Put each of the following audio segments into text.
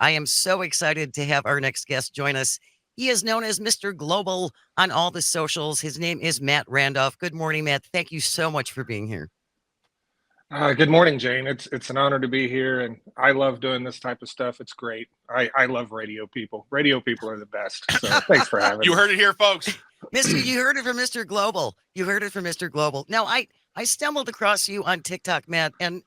I am so excited to have our next guest join us. He is known as Mr. Global on all the socials. His name is Matt Randolph. Good morning, Matt. Thank you so much for being here. Good morning, Jane. It's an honor to be here, and I love doing this type of stuff. It's great. I love radio people. Radio people are the best. So thanks for having me. You heard it here, folks. You heard it from Mr. Global. You heard it from Mr. Global. Now, I stumbled across you on TikTok, Matt, and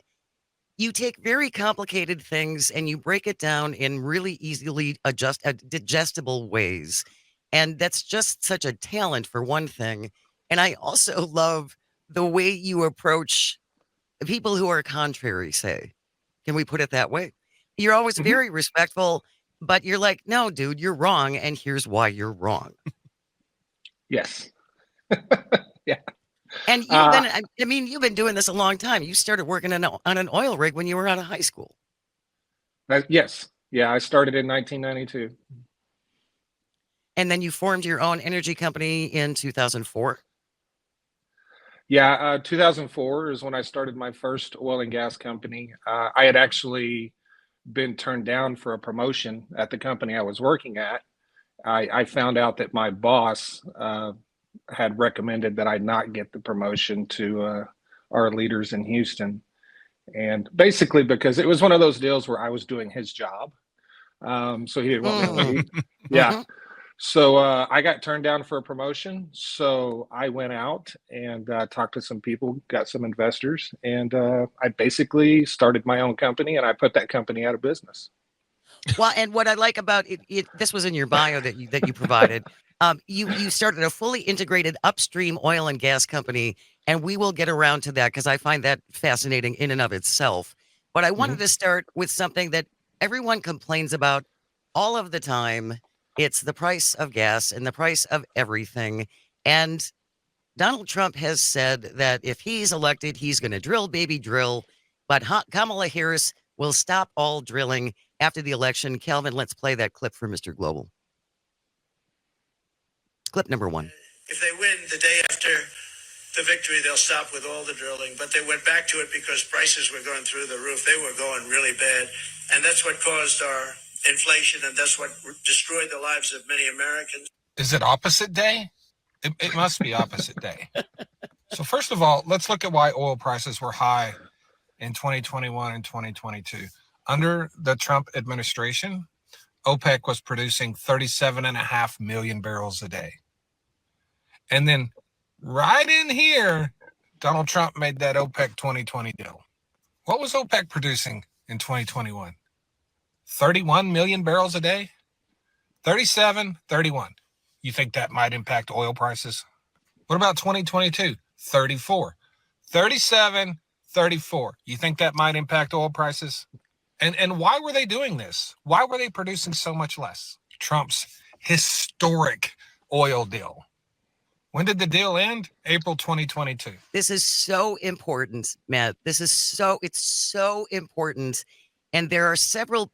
you take very complicated things and you break it down in really easily digestible ways. And that's just such a talent for one thing. And I also love the way you approach people who are contrary, say. Can we put it that way? You're always very respectful, but you're like, no, dude, you're wrong. And here's why you're wrong. Yes. Yeah. And you've been doing this a long time. You started working on an oil rig when you were out of high school. Yes. Yeah, I started in 1992. And then you formed your own energy company in 2004? Yeah, 2004 is when I started my first oil and gas company. I had actually been turned down for a promotion at the company I was working at. I found out that my boss had recommended that I not get the promotion to our leaders in Houston. And basically because it was one of those deals where I was doing his job. So he didn't want me to leave. Yeah. So I got turned down for a promotion. So I went out and talked to some people, got some investors, and I basically started my own company, and I put that company out of business. Well, and what I like about it, this was in your bio that you provided. You started a fully integrated upstream oil and gas company, and we will get around to that because I find that fascinating in and of itself. But I wanted to start with something that everyone complains about all of the time. It's the price of gas and the price of everything. And Donald Trump has said that if he's elected, he's going to drill, baby, drill. But Kamala Harris will stop all drilling after the election. Calvin, let's play that clip for Mr. Global. Clip number one. If they win the day after the victory, they'll stop with all the drilling. But they went back to it because prices were going through the roof. They were going really bad. And that's what caused our inflation, and that's what destroyed the lives of many Americans. Is it opposite day? It must be opposite day. So first of all, let's look at why oil prices were high in 2021 and 2022. Under the Trump administration, OPEC was producing 37.5 million barrels a day. And then right in here, Donald Trump made that OPEC 2020 deal. What was OPEC producing in 2021? 31 million barrels a day? 37, 31. You think that might impact oil prices? What about 2022? 34. 37, 34. You think that might impact oil prices? And why were they doing this? Why were they producing so much less? Trump's historic oil deal. When did the deal end? April 2022. This is so important, Matt. It's so important. And there are several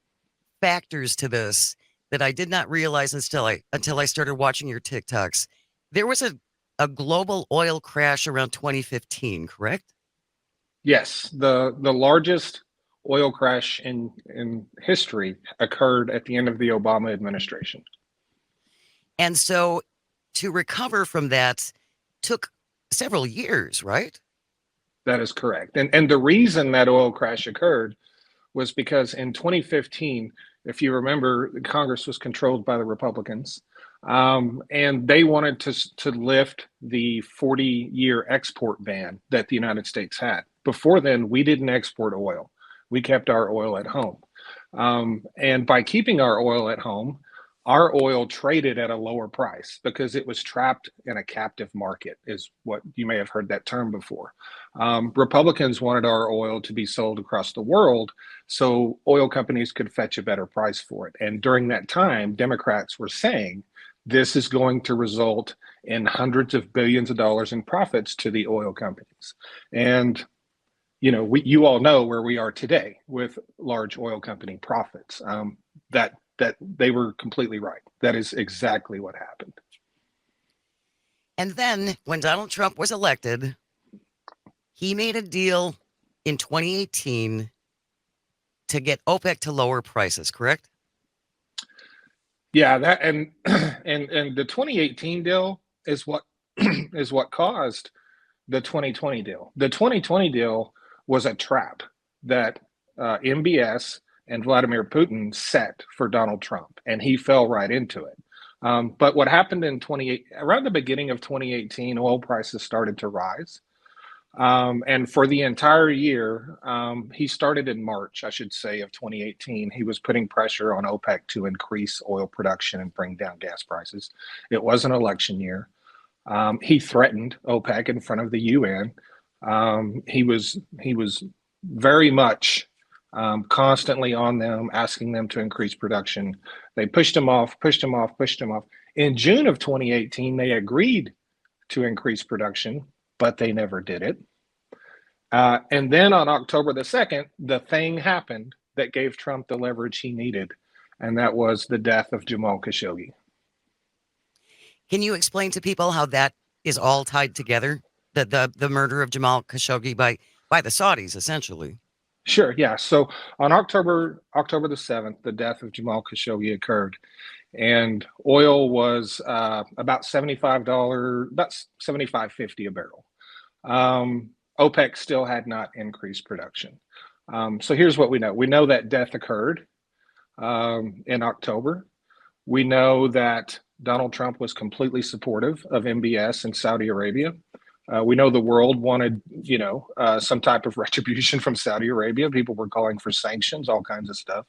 factors to this that I did not realize until I started watching your TikToks. There was a global oil crash around 2015, correct? Yes, the largest oil crash in history occurred at the end of the Obama administration. And so to recover from that took several years, right? That is correct. And the reason that oil crash occurred was because in 2015, if you remember, Congress was controlled by the Republicans, and they wanted to lift the 40-year export ban that the United States had. Before then, we didn't export oil. We kept our oil at home. And by keeping our oil at home, our oil traded at a lower price because it was trapped in a captive market, is what you may have heard that term before. Republicans wanted our oil to be sold across the world so oil companies could fetch a better price for it. And during that time, Democrats were saying this is going to result in hundreds of billions of dollars in profits to the oil companies. And you all know where we are today with large oil company profits. That they were completely right. That is exactly what happened. And then when Donald Trump was elected, he made a deal in 2018 to get OPEC to lower prices, correct? Yeah, that and the 2018 deal is what is what caused the 2020 deal. The 2020 deal was a trap that MBS and Vladimir Putin set for Donald Trump, and he fell right into it. But what happened in around the beginning of 2018, oil prices started to rise. And for the entire year, he started in March, I should say, of 2018. He was putting pressure on OPEC to increase oil production and bring down gas prices. It was an election year. He threatened OPEC in front of the UN. He was very much constantly on them, asking them to increase production. They pushed him off, pushed him off, pushed him off. In June of 2018, they agreed to increase production, but they never did it. And then on October the 2nd, the thing happened that gave Trump the leverage he needed, and that was the death of Jamal Khashoggi. Can you explain to people how that is all tied together? The murder of Jamal Khashoggi by the Saudis, essentially. Sure, yeah. So on October the 7th, the death of Jamal Khashoggi occurred, and oil was about $75, about $75.50 a barrel. OPEC still had not increased production. So here's what we know. We know that death occurred in October. We know that Donald Trump was completely supportive of MBS in Saudi Arabia. We know the world wanted, some type of retribution from Saudi Arabia. People were calling for sanctions, all kinds of stuff.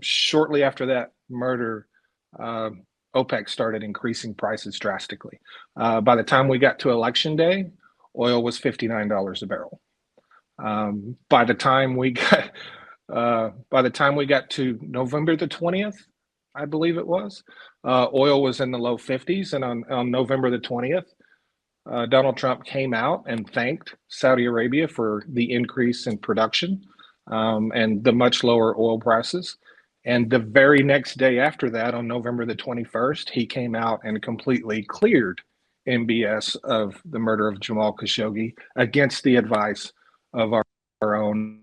Shortly after that murder, OPEC started increasing prices drastically. By the time we got to election day, oil was $59 a barrel. By the time we got to November the 20th, I believe it was, oil was in the low 50s, and on November the 20th, Donald Trump came out and thanked Saudi Arabia for the increase in production and the much lower oil prices. And the very next day after that, on November the 21st, he came out and completely cleared MBS of the murder of Jamal Khashoggi against the advice of our own.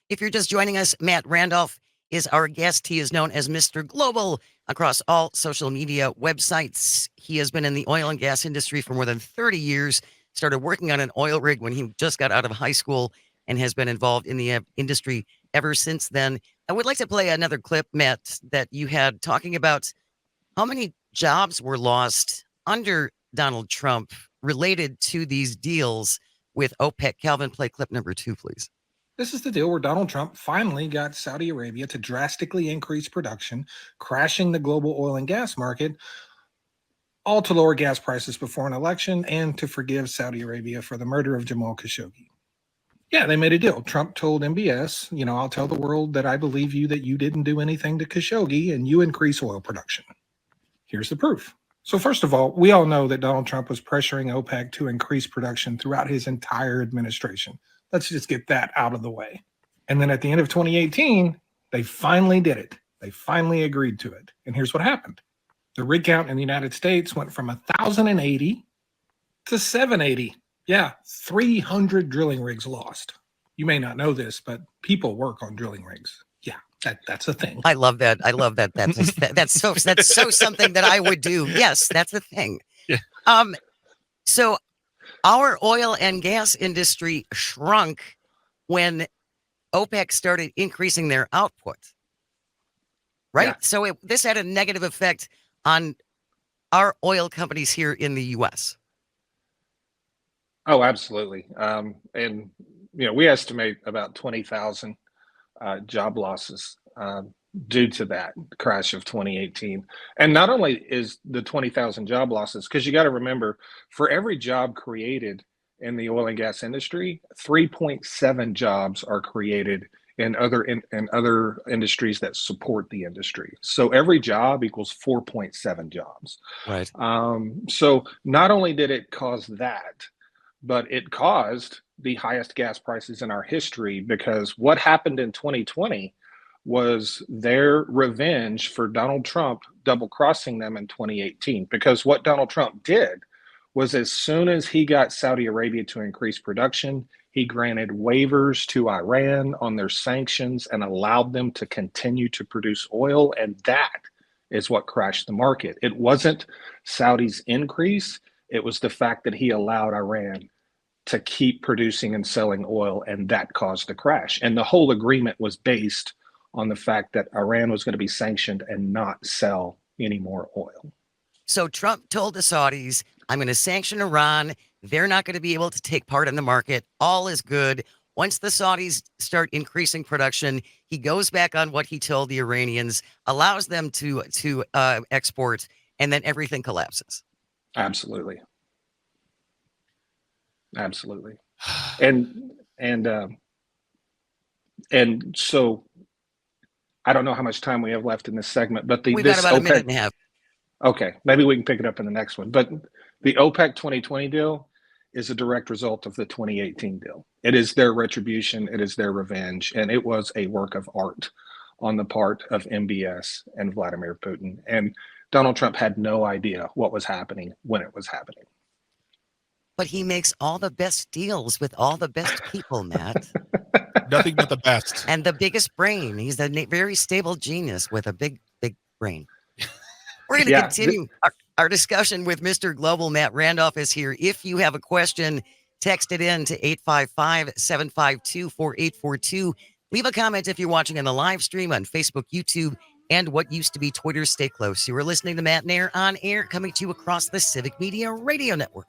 If you're just joining us, Matt Randolph is our guest. He is known as Mr. Global across all social media websites. He has been in the oil and gas industry for more than 30 years, started working on an oil rig when he just got out of high school, and has been involved in the industry ever since then. I would like to play another clip, Matt, that you had talking about how many jobs were lost under Donald Trump related to these deals with OPEC. Calvin, play clip number 2, please. This is the deal where Donald Trump finally got Saudi Arabia to drastically increase production, crashing the global oil and gas market, all to lower gas prices before an election and to forgive Saudi Arabia for the murder of Jamal Khashoggi. Yeah, they made a deal. Trump told MBS, I'll tell the world that I believe you, that you didn't do anything to Khashoggi and you increase oil production. Here's the proof. So first of all, we all know that Donald Trump was pressuring OPEC to increase production throughout his entire administration. Let's just get that out of the way. And then at the end of 2018, they finally did it. They finally agreed to it. And here's what happened. The rig count in the United States went from 1,080 to 780. Yeah, 300 drilling rigs lost. You may not know this, but people work on drilling rigs. Yeah, that's a thing. I love that. I love that. That's so something that I would do. Yes, that's a thing. Yeah. So our oil and gas industry shrunk when OPEC started increasing their output. Right? Yeah. So this had a negative effect on our oil companies here in the U.S. Oh, absolutely. And we estimate about 20,000 job losses due to that crash of 2018. And not only is the 20,000 job losses, because you got to remember, for every job created in the oil and gas industry, 3.7 jobs are created in other industries that support the industry. So every job equals 4.7 jobs. Right. So not only did it cause that, but it caused the highest gas prices in our history, because what happened in 2020 was their revenge for Donald Trump double crossing them in 2018. Because what Donald Trump did was, as soon as he got Saudi Arabia to increase production, He granted waivers to Iran on their sanctions and allowed them to continue to produce oil. And that is what crashed the market. It wasn't Saudi's increase. It was the fact that he allowed Iran to keep producing and selling oil, and that caused the crash. And the whole agreement was based on the fact that Iran was going to be sanctioned and not sell any more oil. So Trump told the Saudis, I'm going to sanction Iran. They're not going to be able to take part in the market. All is good. Once the Saudis start increasing production, he goes back on what he told the Iranians, allows them to export, and then everything collapses. Absolutely. And so I don't know how much time we have left in this segment, but We've got about a minute and a half. Okay, maybe we can pick it up in the next one. But the OPEC 2020 deal is a direct result of the 2018 deal. It is their retribution. It is their revenge. And it was a work of art on the part of MBS and Vladimir Putin. And Donald Trump had no idea what was happening when it was happening. But he makes all the best deals with all the best people, Matt. Nothing but the best. And the biggest brain. He's a very stable genius with a big brain. We're going to continue our discussion with Mr. Global. Matt Randolph is here. If you have a question, text it in to 855-752-4842. Leave a comment if you're watching on the live stream on Facebook, YouTube, and what used to be Twitter. Stay close. You are listening to Matenaer On Air, coming to you across the Civic Media Radio Network.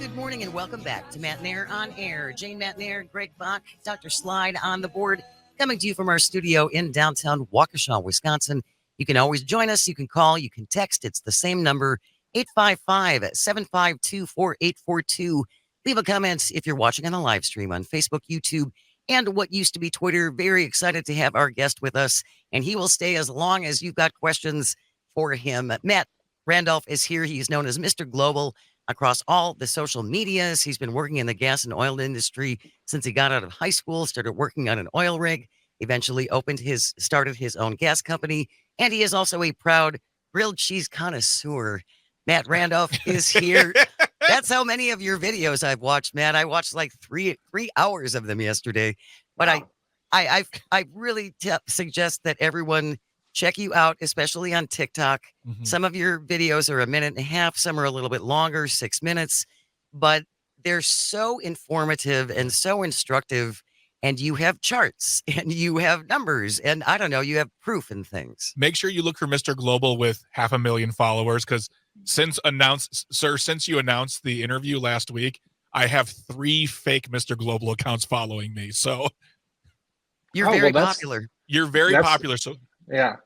Good morning and welcome back to Matenaer On Air. Jane Matenaer, Greg Bach, Dr. Slide on the board, coming to you from our studio in downtown Waukesha, Wisconsin. You can always join us. You can call. You can text. It's the same number, 855-752-4842. Leave a comment if you're watching on the live stream on Facebook, YouTube, and what used to be Twitter. Very excited to have our guest with us, and he will stay as long as you've got questions for him. Matt Randolph is here. He's known as Mr. Global across all the social medias. He's been working in the gas and oil industry since he got out of high school, started working on an oil rig, eventually started his own gas company. And he is also a proud grilled cheese connoisseur. Matt Randolph is here. That's how many of your videos I've watched, Matt. I watched like three hours of them yesterday. But wow. I really suggest that everyone check you out, especially on TikTok. Mm-hmm. Some of your videos are a minute and a half. Some are a little bit longer, 6 minutes. But they're so informative and so instructive. And you have charts and you have numbers and I don't know, you have proof and things. Make sure you look for Mr. Global with 500,000 followers, because since you announced the interview last week, I have 3 fake Mr. Global accounts following me. So you're very popular. You're very popular. So yeah.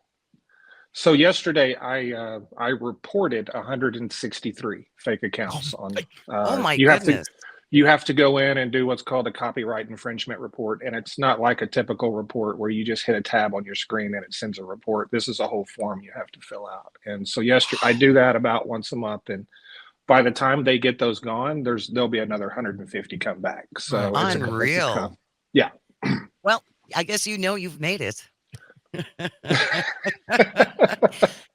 So yesterday I reported 163 fake accounts on. Oh my goodness. You have to go in and do what's called a copyright infringement report. And it's not like a typical report where you just hit a tab on your screen and it sends a report. This is a whole form you have to fill out. And so yesterday I do that about once a month. And by the time they get those gone, there'll be another 150 come back. So unreal. Yeah. Well, I guess you've made it.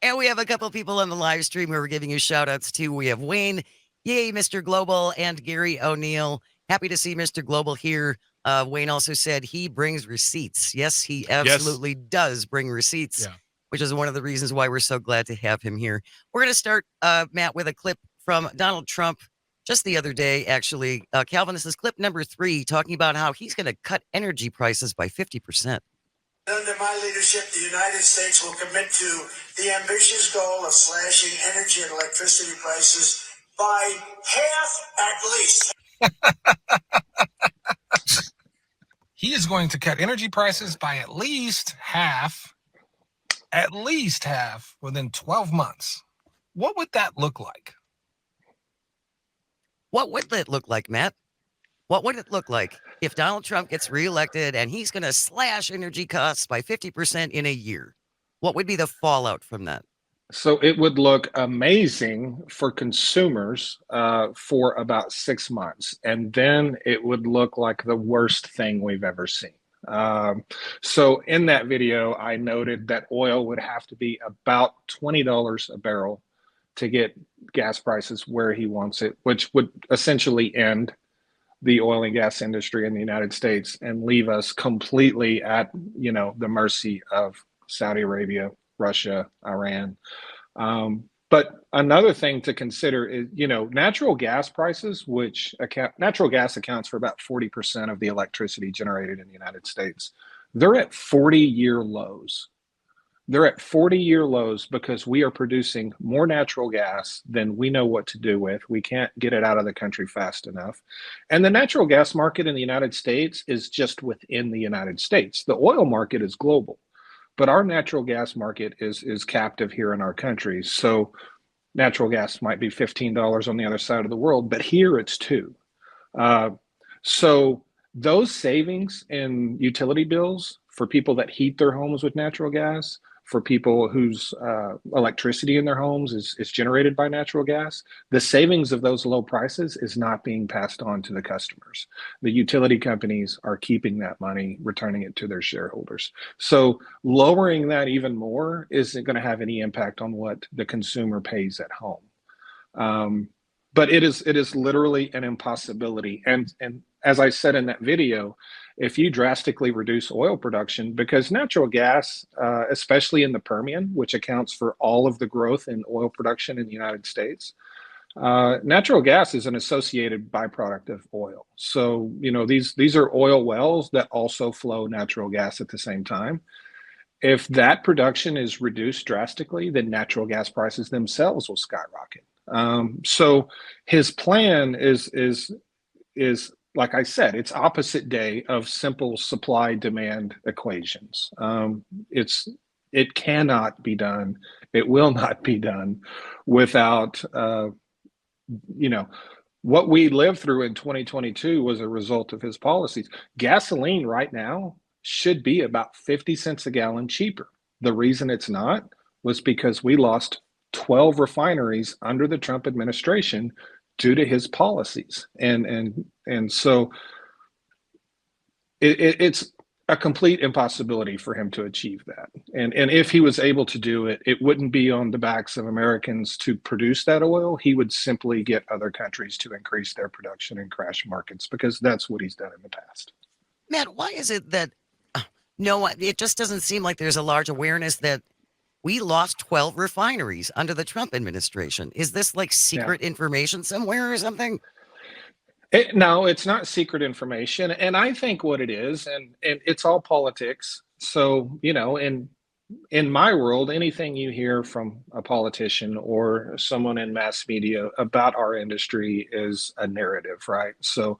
And we have a couple people on the live stream who are giving you shout outs too. We have Wayne. Yay, Mr. Global, and Gary O'Neill. Happy to see Mr. Global here. Wayne also said he brings receipts. Yes, he absolutely does bring receipts, which is one of the reasons why we're so glad to have him here. We're going to start, Matt, with a clip from Donald Trump just the other day, actually. Calvin, this is clip number 3, talking about how he's going to cut energy prices by 50%. Under my leadership, the United States will commit to the ambitious goal of slashing energy and electricity prices by half at least. He is going to cut energy prices by at least half within 12 months. What would that look like? What would it look like, Matt? What would it look like if Donald Trump gets reelected and he's going to slash energy costs by 50% in a year? What would be the fallout from that? So it would look amazing for consumers for about 6 months, and then it would look like the worst thing we've ever seen. So in that video, I noted that oil would have to be about $20 a barrel to get gas prices where he wants it, which would essentially end the oil and gas industry in the United States and leave us completely at, the mercy of Saudi Arabia, Russia, Iran. But another thing to consider is, natural gas prices, natural gas accounts for about 40% of the electricity generated in the United States. They're at 40-year lows. They're at 40-year lows because we are producing more natural gas than we know what to do with. We can't get it out of the country fast enough. And the natural gas market in the United States is just within the United States. The oil market is global, but our natural gas market is captive here in our country. So natural gas might be $15 on the other side of the world, but here it's $2. So those savings in utility bills for people that heat their homes with natural gas, for people whose electricity in their homes is generated by natural gas, the savings of those low prices is not being passed on to the customers. The utility companies are keeping that money, returning it to their shareholders. So lowering that even more isn't going to have any impact on what the consumer pays at home. But it is literally an impossibility. And as I said in that video, if you drastically reduce oil production, because natural gas, especially in the Permian, which accounts for all of the growth in oil production in the United States, natural gas is an associated byproduct of oil. So, these are oil wells that also flow natural gas at the same time. If that production is reduced drastically, then natural gas prices themselves will skyrocket. So his plan is like I said, it's opposite day of simple supply demand equations. It cannot be done. It will not be done without, what we lived through in 2022 was a result of his policies. Gasoline right now should be about 50 cents a gallon cheaper. The reason it's not was because we lost 12 refineries under the Trump administration due to his policies. And so it's a complete impossibility for him to achieve that. And if he was able to do it, it wouldn't be on the backs of Americans to produce that oil. He would simply get other countries to increase their production and crash markets, because that's what he's done in the past. Matt, why is it that it just doesn't seem like there's a large awareness that we lost 12 refineries under the Trump administration? Is this like secret information somewhere or something? No, it's not secret information. And I think what it is, and it's all politics. So, in my world, anything you hear from a politician or someone in mass media about our industry is a narrative, right? So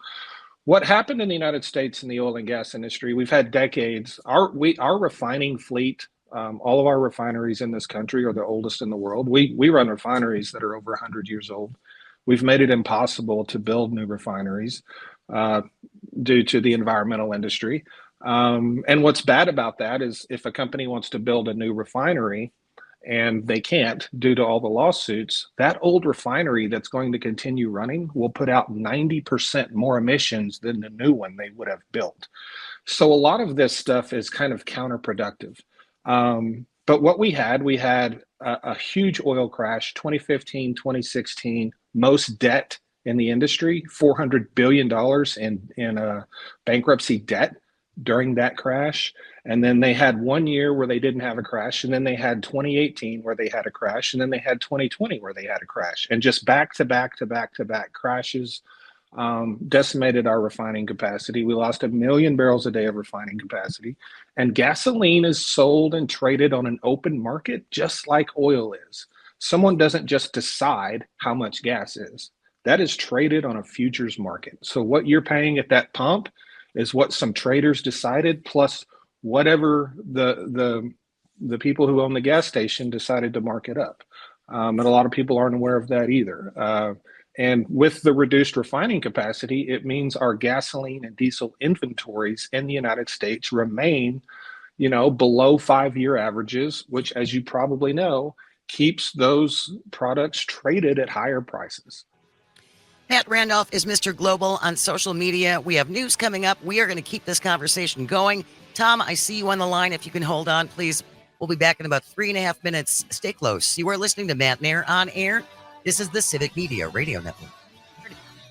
what happened in the United States in the oil and gas industry, we've had decades. Our refining fleet, all of our refineries in this country are the oldest in the world. We run refineries that are over 100 years old. We've made it impossible to build new refineries due to the environmental industry. And what's bad about that is if a company wants to build a new refinery and they can't due to all the lawsuits, that old refinery that's going to continue running will put out 90% more emissions than the new one they would have built. So a lot of this stuff is kind of counterproductive. But what we had a huge oil crash, 2015, 2016, most debt in the industry, $400 billion in bankruptcy debt during that crash. And then they had 1 year where they didn't have a crash. And then they had 2018 where they had a crash. And then they had 2020 where they had a crash. And just back to back crashes decimated our refining capacity. We lost 1 million barrels a day of refining capacity. And gasoline is sold and traded on an open market, just like oil is. Someone doesn't just decide how much gas is. That is traded on a futures market. So what you're paying at that pump is what some traders decided, plus whatever the people who own the gas station decided to mark it up. And a lot of people aren't aware of that either. And with the reduced refining capacity, it means our gasoline and diesel inventories in the United States remain, below 5-year averages, which, as you probably know, keeps those products traded at higher prices. Matt Randolph is Mr. Global on social media. We have news coming up. We are going to keep this conversation going. Tom, I see you on the line. If you can hold on, please. We'll be back in about 3.5 minutes. Stay close. You are listening to Matenaer On Air. This is the Civic Media Radio Network.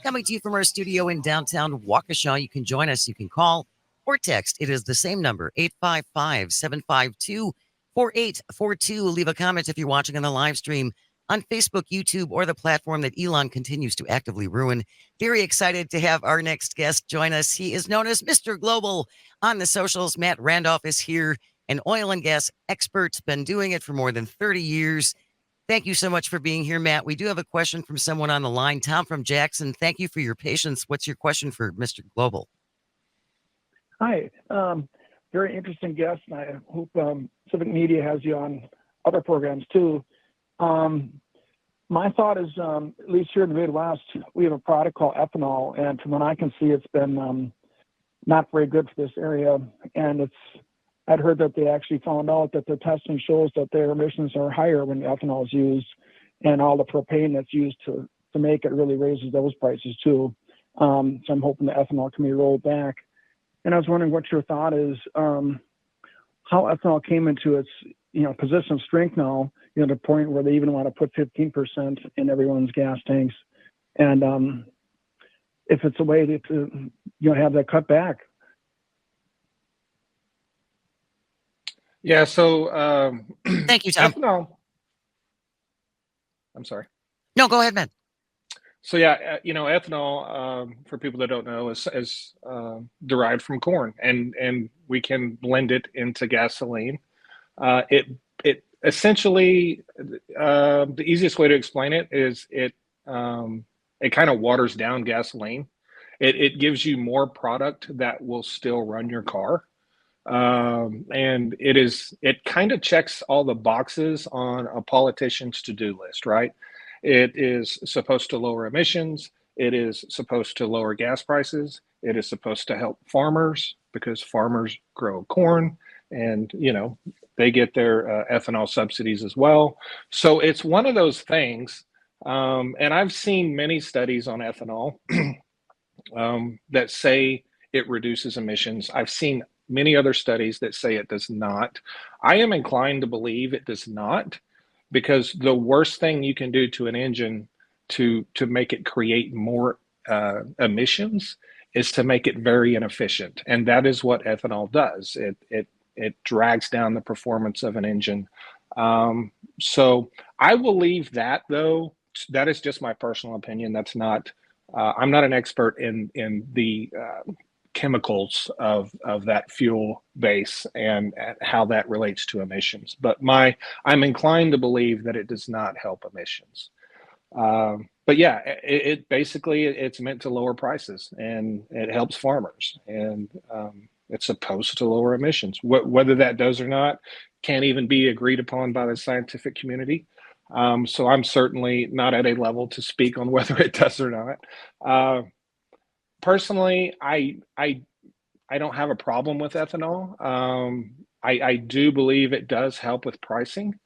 Coming to you from our studio in downtown Waukesha. You can join us. You can call or text. It is the same number, 855-752-4842. Leave a comment if you're watching on the live stream on Facebook, YouTube, or the platform that Elon continues to actively ruin. Very excited to have our next guest join us. He is known as Mr. Global on the socials. Matt Randolph is here, an oil and gas expert, been doing it for more than 30 years. Thank you so much for being here, Matt. We do have a question from someone on the line. Tom from Jackson, thank you for your patience. What's your question for Mr. Global? Hi. Very interesting guest. I hope Civic Media has you on other programs too. My thought is, at least here in the Midwest, we have a product called ethanol, and from what I can see, it's been not very good for this area. And I'd heard that they actually found out that the testing shows that their emissions are higher when ethanol is used, and all the propane that's used to make it really raises those prices too. So I'm hoping the ethanol can be rolled back. And I was wondering what your thought is, how ethanol came into its position of strength now, to the point where they even want to put 15% in everyone's gas tanks, and if it's a way to have that cut back. Yeah. So Thank you, Tom. ethanol. I'm sorry. No, go ahead, man. So yeah, ethanol, for people that don't know, is derived from corn, and we can blend it into gasoline. It essentially, the easiest way to explain it is it kind of waters down gasoline. It gives you more product that will still run your car. And it kind of checks all the boxes on a politician's to-do list, right? It is supposed to lower emissions. It is supposed to lower gas prices. It is supposed to help farmers because farmers grow corn and, they get their ethanol subsidies as well. So it's one of those things. And I've seen many studies on ethanol that say it reduces emissions. I've seen many other studies that say it does not. I am inclined to believe it does not, because the worst thing you can do to an engine to make it create more emissions is to make it very inefficient. And that is what ethanol does. It drags down the performance of an engine. So I will leave that, though. That is just my personal opinion. That's not, I'm not an expert in the chemicals of that fuel base and how that relates to emissions. But I'm inclined to believe that it does not help emissions. But yeah, it basically, it's meant to lower prices, and it helps farmers, and it's supposed to lower emissions. Whether that does or not can't even be agreed upon by the scientific community. So I'm certainly not at a level to speak on whether it does or not. Personally, I don't have a problem with ethanol. I do believe it does help with pricing.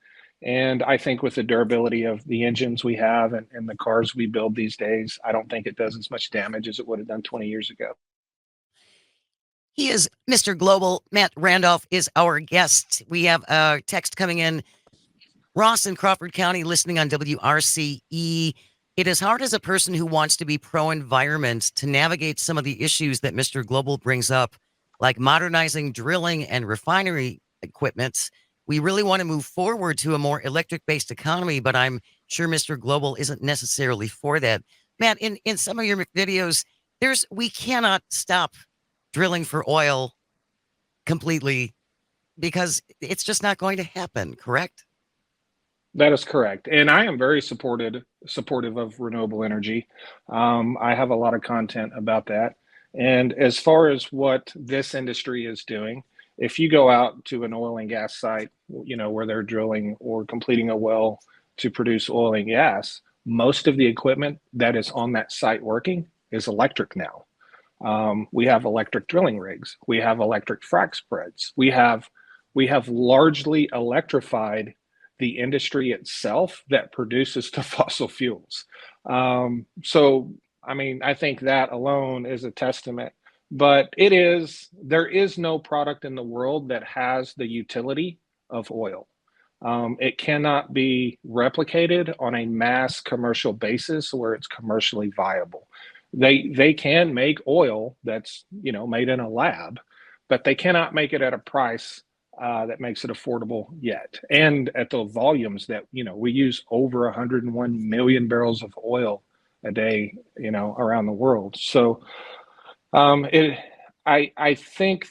And I think with the durability of the engines we have and the cars we build these days, I don't think it does as much damage as it would have done 20 years ago. He is Mr. Global. Matt Randolph is our guest. We have a text coming in. Ross in Crawford County listening on WRCE. It is hard as a person who wants to be pro-environment to navigate some of the issues that Mr. Global brings up, like modernizing drilling and refinery equipment. We really want to move forward to a more electric-based economy, but I'm sure Mr. Global isn't necessarily for that. Matt, in some of your videos, we cannot stop drilling for oil completely because it's just not going to happen, correct? That is correct. And I am very supportive of renewable energy. I have a lot of content about that. And as far as what this industry is doing, if you go out to an oil and gas site, where they're drilling or completing a well to produce oil and gas, most of the equipment that is on that site working is electric now. We have electric drilling rigs. We have electric frac spreads. We have largely electrified the industry itself that produces the fossil fuels. So, I think that alone is a testament. But there is no product in the world that has the utility of oil. It cannot be replicated on a mass commercial basis where it's commercially viable. They can make oil that's, made in a lab, but they cannot make it at a price that makes it affordable yet, and at the volumes that we use over 101 million barrels of oil a day, around the world. So I think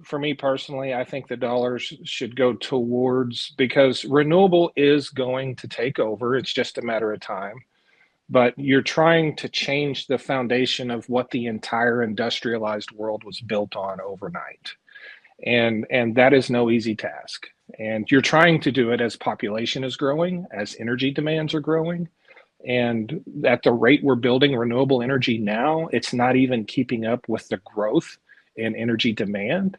for me personally, I think the dollars should go towards, because renewable is going to take over. It's just a matter of time. But you're trying to change the foundation of what the entire industrialized world was built on overnight. And that is no easy task. And you're trying to do it as population is growing, as energy demands are growing. And at the rate we're building renewable energy now, it's not even keeping up with the growth in energy demand.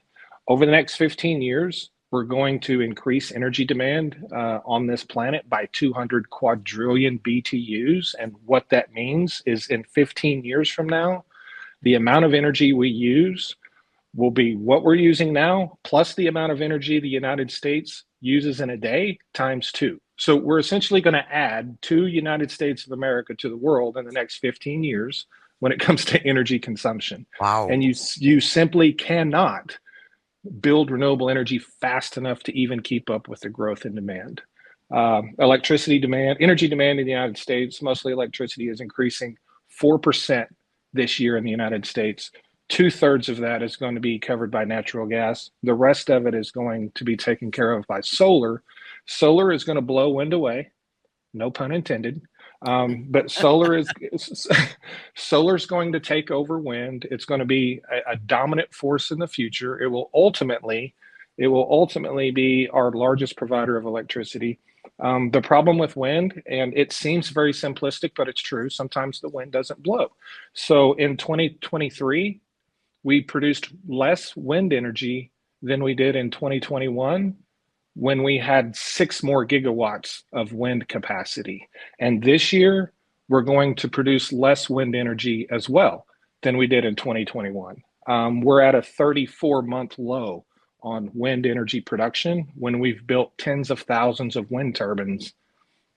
Over the next 15 years, we're going to increase energy demand on this planet by 200 quadrillion BTUs. And what that means is in 15 years from now, the amount of energy we use will be what we're using now, plus the amount of energy the United States uses in a day times 2. So we're essentially going to add 2 United States of America to the world in the next 15 years when it comes to energy consumption. Wow. And you simply cannot build renewable energy fast enough to even keep up with the growth in demand. Energy demand in the United States, mostly electricity, is increasing 4% this year in the United States. 2/3 of that is going to be covered by natural gas. The rest of it is going to be taken care of by solar. Solar is going to blow wind away, no pun intended. But solar is going to take over wind. It's going to be a dominant force in the future. It will ultimately be our largest provider of electricity. The problem with wind, and it seems very simplistic, but it's true, sometimes the wind doesn't blow. So in 2023, we produced less wind energy than we did in 2021, when we had 6 more gigawatts of wind capacity. And this year, we're going to produce less wind energy as well than we did in 2021. We're at a 34-month low on wind energy production when we've built tens of thousands of wind turbines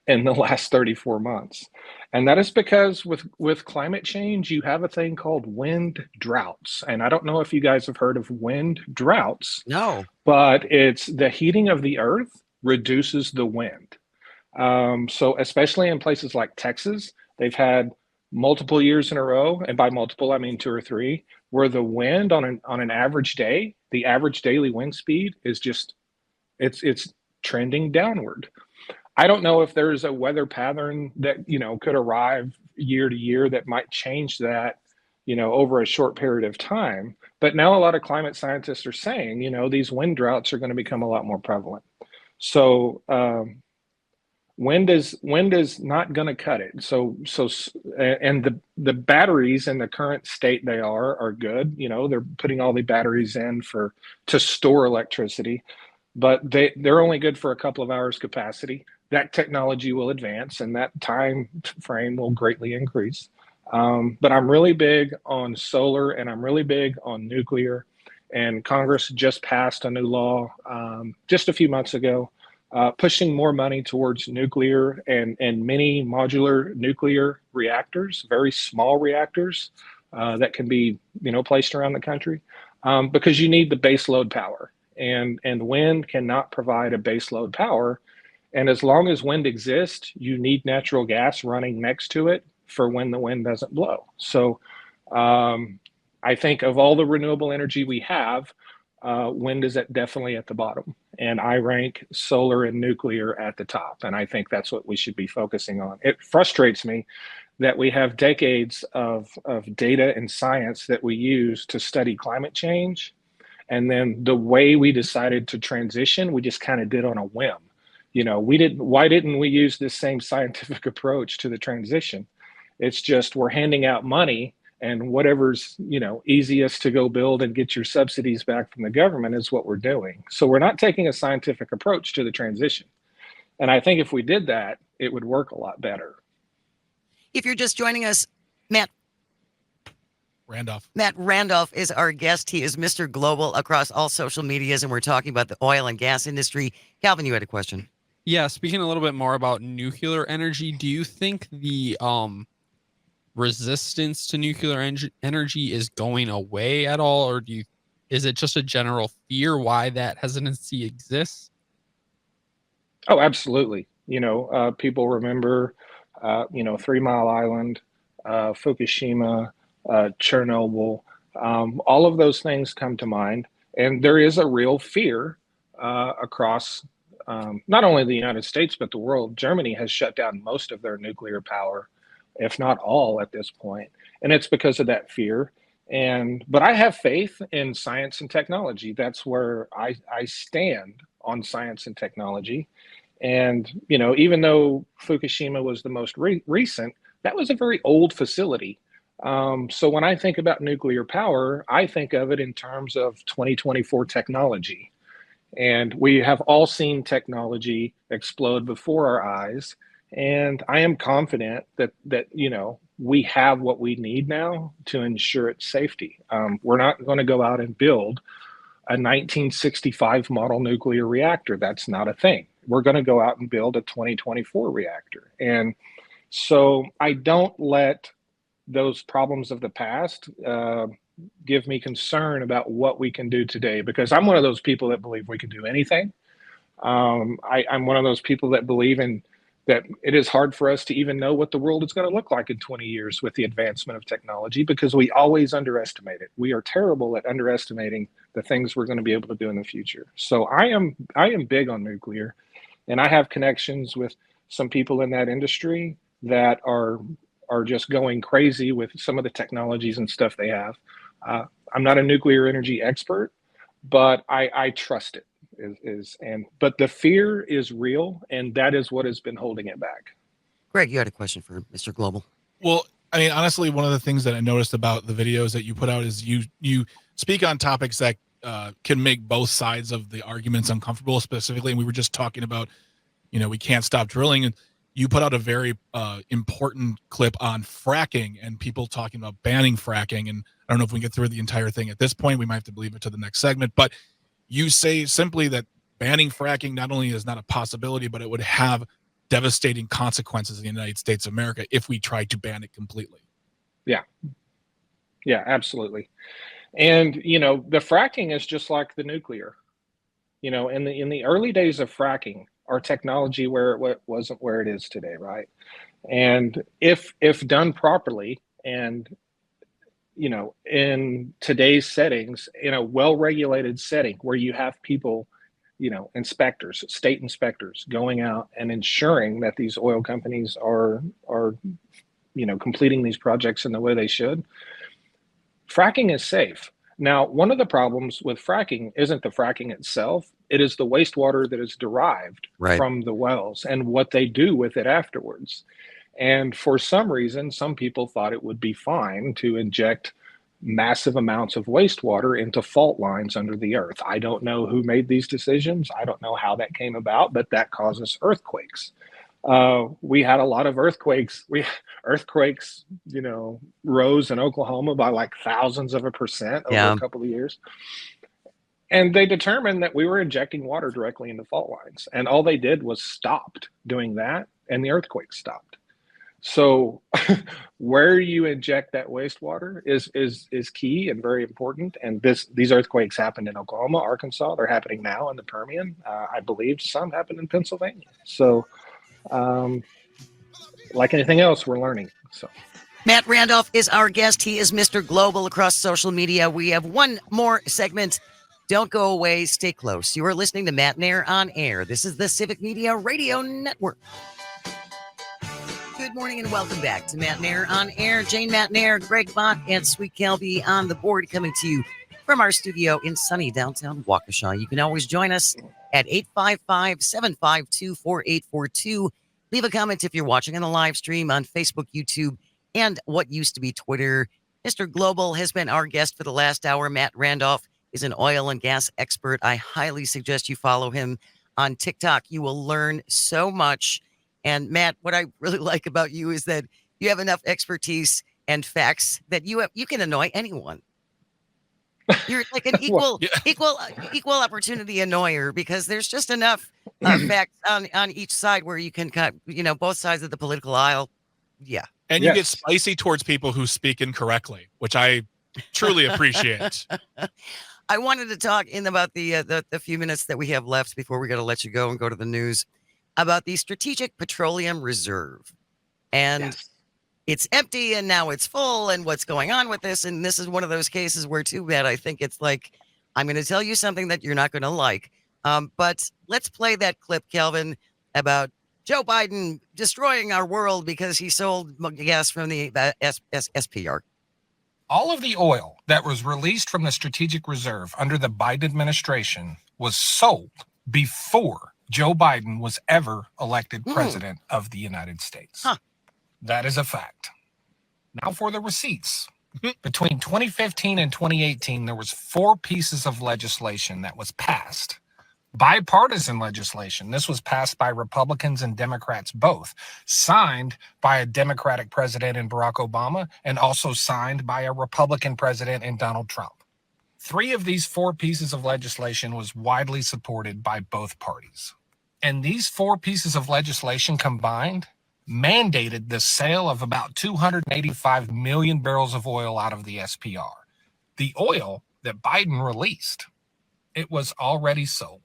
in the last 34 months. And that is because with climate change, you have a thing called wind droughts. And I don't know if you guys have heard of wind droughts. No. But it's the heating of the earth reduces the wind. So especially in places like Texas, they've had multiple years in a row, and by multiple, I mean 2 or 3, where the wind on an average day, the average daily wind speed is just, it's trending downward. I don't know if there's a weather pattern that, could arrive year to year that might change that, over a short period of time. But now a lot of climate scientists are saying, these wind droughts are going to become a lot more prevalent. So wind is not going to cut it. And the batteries in the current state they are good. They're putting all the batteries in to store electricity, but they're only good for a couple of hours capacity. That technology will advance, and that time frame will greatly increase. But I'm really big on solar, and I'm really big on nuclear. And Congress just passed a new law just a few months ago, pushing more money towards nuclear and mini modular nuclear reactors, very small reactors that can be placed around the country, because you need the base load power, and wind cannot provide a base load power. And as long as wind exists, you need natural gas running next to it for when the wind doesn't blow. So I think of all the renewable energy we have, wind is definitely at the bottom. And I rank solar and nuclear at the top. And I think that's what we should be focusing on. It frustrates me that we have decades of data and science that we use to study climate change. And then the way we decided to transition, we just kind of did on a whim. Why didn't we use this same scientific approach to the transition? It's just we're handing out money, and whatever's easiest to go build and get your subsidies back from the government is what we're doing. So we're not taking a scientific approach to the transition. And I think if we did that, it would work a lot better. If you're just joining us, Matt Randolph is our guest. He is Mr. Global across all social medias, and we're talking about the oil and gas industry. Calvin, you had a question. Yeah, speaking a little bit more about nuclear energy, do you think the resistance to nuclear energy is going away at all, or is it just a general fear why that hesitancy exists? Oh, absolutely. People remember, 3 Mile Island, Fukushima, Chernobyl. All of those things come to mind. And there is a real fear across not only the United States, but the world. Germany has shut down most of their nuclear power, if not all at this point. And it's because of that fear. But I have faith in science and technology. That's where I stand on science and technology. And, even though Fukushima was the most recent, that was a very old facility. So when I think about nuclear power, I think of it in terms of 2024 technology. And we have all seen technology explode before our eyes. And I am confident that we have what we need now to ensure its safety. We're not going to go out and build a 1965 model nuclear reactor. That's not a thing. We're going to go out and build a 2024 reactor. And so I don't let those problems of the past give me concern about what we can do today, because I'm one of those people that believe we can do anything. I'm one of those people that believe in that it is hard for us to even know what the world is going to look like in 20 years with the advancement of technology, because we always underestimate it. We are terrible at underestimating the things we're going to be able to do in the future. So I am big on nuclear, and I have connections with some people in that industry that are just going crazy with some of the technologies and stuff they have. I'm not a nuclear energy expert, but I trust it. But the fear is real, and that is what has been holding it back. Greg, you had a question for Mr. Global. Well, I mean, honestly, one of the things that I noticed about the videos that you put out is you speak on topics that can make both sides of the arguments uncomfortable. Specifically, and we were just talking about, we can't stop drilling, and you put out a very important clip on fracking and people talking about banning fracking. And I don't know if we can get through the entire thing at this point. We might have to leave it to the next segment, but you say simply that banning fracking not only is not a possibility, but it would have devastating consequences in the United States of America if we tried to ban it completely. Yeah, absolutely. And, the fracking is just like the nuclear. In the early days of fracking, our technology wasn't where it is today, right? And if done properly, and in today's settings, in a well-regulated setting where you have people, inspectors, state inspectors going out and ensuring that these oil companies are completing these projects in the way they should, fracking is safe. Now, one of the problems with fracking isn't the fracking itself. It is the wastewater that is derived from the wells and what they do with it afterwards. And for some reason, some people thought it would be fine to inject massive amounts of wastewater into fault lines under the earth. I don't know who made these decisions. I don't know how that came about, but that causes earthquakes. We had a lot of earthquakes. Earthquakes, rose in Oklahoma by like thousands of a percent over a couple of years. And they determined that we were injecting water directly into fault lines. And all they did was stopped doing that, and the earthquake stopped. So where you inject that wastewater is key and very important. And these earthquakes happened in Oklahoma, Arkansas. They're happening now in the Permian. I believe some happened in Pennsylvania. So like anything else, we're learning. So Matt Randolph is our guest. He is Mr. Global across social media. We have one more segment. Don't go away. Stay close. You are listening to Matenaer On Air. This is the Civic Media Radio Network. Good morning and welcome back to Matenaer On Air. Jane Matenaer, Greg Bach, and Sweet Kelby on the board, coming to you from our studio in sunny downtown Waukesha. You can always join us at 855-752-4842. Leave a comment if you're watching on the live stream on Facebook, YouTube, and what used to be Twitter. Mr. Global has been our guest for the last hour. Matt Randolph is an oil and gas expert. I highly suggest you follow him on TikTok. You will learn so much. And Matt, what I really like about you is that you have enough expertise and facts that you can annoy anyone. You're like an equal opportunity annoyer, because there's just enough facts on each side where you can cut, both sides of the political aisle. Yeah. And you get Yes. spicy towards people who speak incorrectly, which I truly appreciate. I wanted to talk in about the few minutes that we have left before we got to let you go and go to the news about the Strategic Petroleum Reserve. And Yes. it's empty and now it's full, and what's going on with this? And this is one of those cases where, too bad, I think it's like, I'm going to tell you something that you're not going to like. But let's play that clip, Calvin, about Joe Biden destroying our world because he sold gas from the SPR. All of the oil that was released from the Strategic Reserve under the Biden administration was sold before Joe Biden was ever elected president of the United States. Huh. That is a fact. Now for the receipts. Between 2015 and 2018, there was 4 pieces of legislation that was passed. Bipartisan legislation. This was passed by Republicans and Democrats both, signed by a Democratic president in Barack Obama, and also signed by a Republican president in Donald Trump. 3 of these 4 pieces of legislation was widely supported by both parties. And these 4 pieces of legislation combined mandated the sale of about 285 million barrels of oil out of the SPR. The oil that Biden released, it was already sold.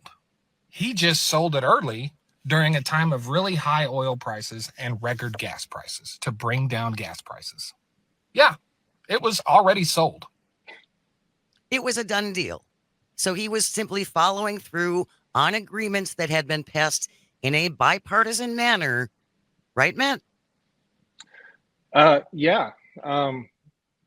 He just sold it early during a time of really high oil prices and record gas prices to bring down gas prices. Yeah, it was already sold. It was a done deal. So he was simply following through on agreements that had been passed in a bipartisan manner. Right, Matt? Yeah.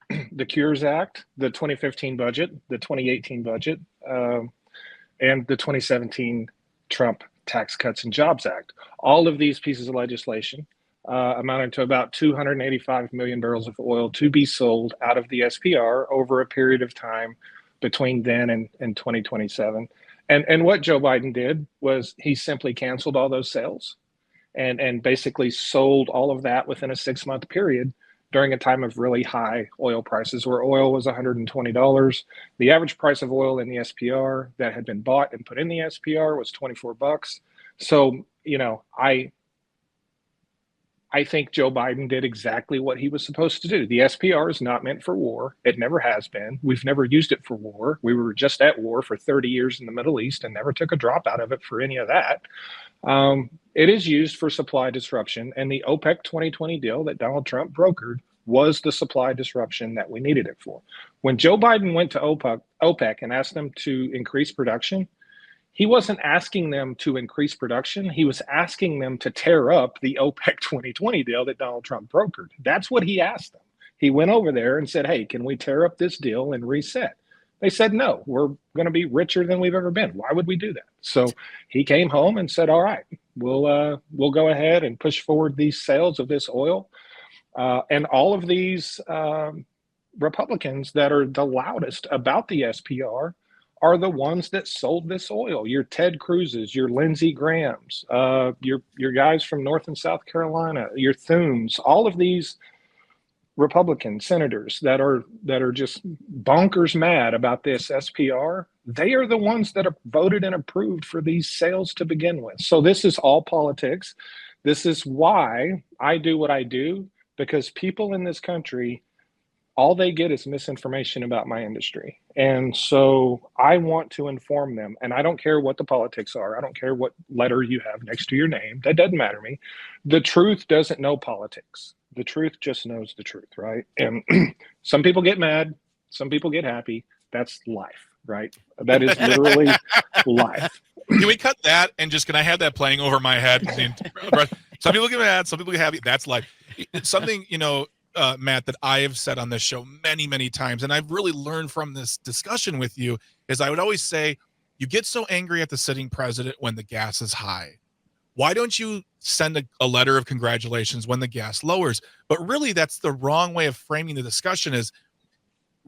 The Cures Act, the 2015 budget, the 2018 budget, and the 2017 Trump Tax Cuts and Jobs Act. All of these pieces of legislation amounted to about 285 million barrels of oil to be sold out of the SPR over a period of time between then and 2027. And what Joe Biden did was he simply canceled all those sales and basically sold all of that within a 6-month period during a time of really high oil prices where oil was $120. The average price of oil in the SPR that had been bought and put in the SPR was $24. So, you know, I think Joe Biden did exactly what he was supposed to do. The SPR is not meant for war. It never has been. We've never used it for war. We were just at war for 30 years in the Middle East and never took a drop out of it for any of that. It is used for supply disruption, and the OPEC 2020 deal that Donald Trump brokered was the supply disruption that we needed it for. When Joe Biden went to OPEC and asked them to increase production, he wasn't asking them to increase production. He was asking them to tear up the OPEC 2020 deal that Donald Trump brokered. That's what he asked them. He went over there and said, hey, can we tear up this deal and reset? They said, no, we're going to be richer than we've ever been. Why would we do that? So he came home and said, all right, we'll go ahead and push forward these sales of this oil. And all of these Republicans that are the loudest about the SPR are the ones that sold this oil. Your Ted Cruz's, your Lindsey Graham's, your guys from North and South Carolina, your Thunes, all of these Republican senators that are just bonkers mad about this SPR, they are the ones that have voted and approved for these sales to begin with. So this is all politics. This is why I do what I do, because people in this country, all they get is misinformation about my industry. And so I want to inform them. And I don't care what the politics are. I don't care what letter you have next to your name. That doesn't matter to me. The truth doesn't know politics. The truth just knows the truth, right? And some people get mad. Some people get happy. That's life, right? That is literally life. Can we cut that and just, can I have that playing over my head? Some people get mad. Some people get happy. That's life. Something, Matt, that I have said on this show many, many times, and I've really learned from this discussion with you, is I would always say, you get so angry at the sitting president when the gas is high. Why don't you send a letter of congratulations when the gas lowers? But really, that's the wrong way of framing the discussion. Is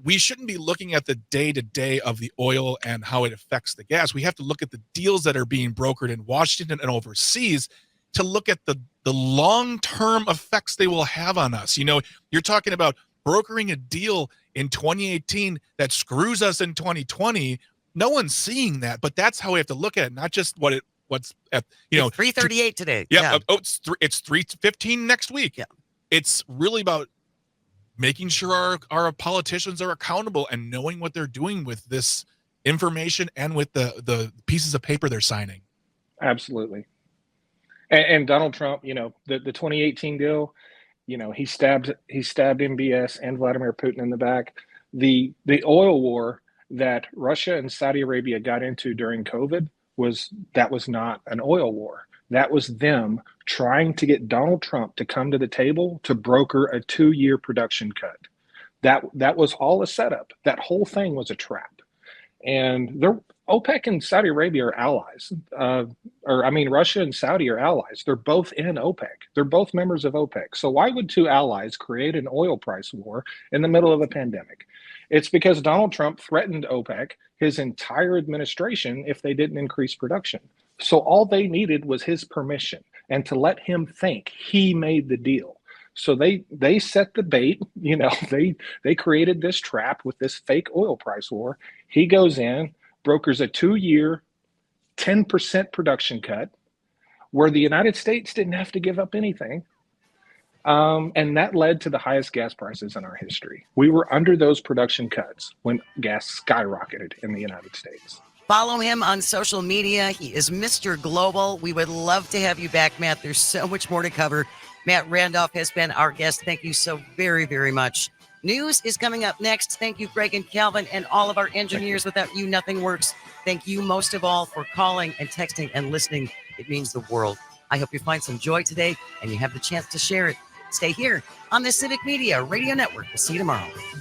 we shouldn't be looking at the day-to-day of the oil and how it affects the gas. We have to look at the deals that are being brokered in Washington and overseas to look at the long-term effects they will have on us. You're talking about brokering a deal in 2018 that screws us in 2020. No one's seeing that, but that's how we have to look at it, not just what's at, It's 3:38 today. Yeah. Oh, it's 3:15 next week. Yeah. it's really about making sure our politicians are accountable and knowing what they're doing with this information and with the pieces of paper they're signing. Absolutely. And Donald Trump, the 2018 deal, he stabbed MBS and Vladimir Putin in the back. The oil war that Russia and Saudi Arabia got into during COVID was not an oil war. That was them trying to get Donald Trump to come to the table to broker a 2-year production cut. That was all a setup. That whole thing was a trap. And OPEC and Saudi Arabia are allies. Russia and Saudi are allies. They're both in OPEC. They're both members of OPEC. So why would two allies create an oil price war in the middle of a pandemic? It's because Donald Trump threatened OPEC, his entire administration, if they didn't increase production. So all they needed was his permission and to let him think he made the deal. So they set the bait, they created this trap with this fake oil price war. He goes in, brokers a 2-year, 10% production cut where the United States didn't have to give up anything. And that led to the highest gas prices in our history. We were under those production cuts when gas skyrocketed in the United States. Follow him on social media. He is Mr. Global. We would love to have you back, Matt. There's so much more to cover. Matt Randolph has been our guest. Thank you so very, very much. News is coming up next. Thank you, Greg and Calvin, and all of our engineers. Without you, nothing works. Thank you most of all for calling and texting and listening. It means the world. I hope you find some joy today and you have the chance to share it. Stay here on the Civic Media Radio Network. We'll see you tomorrow.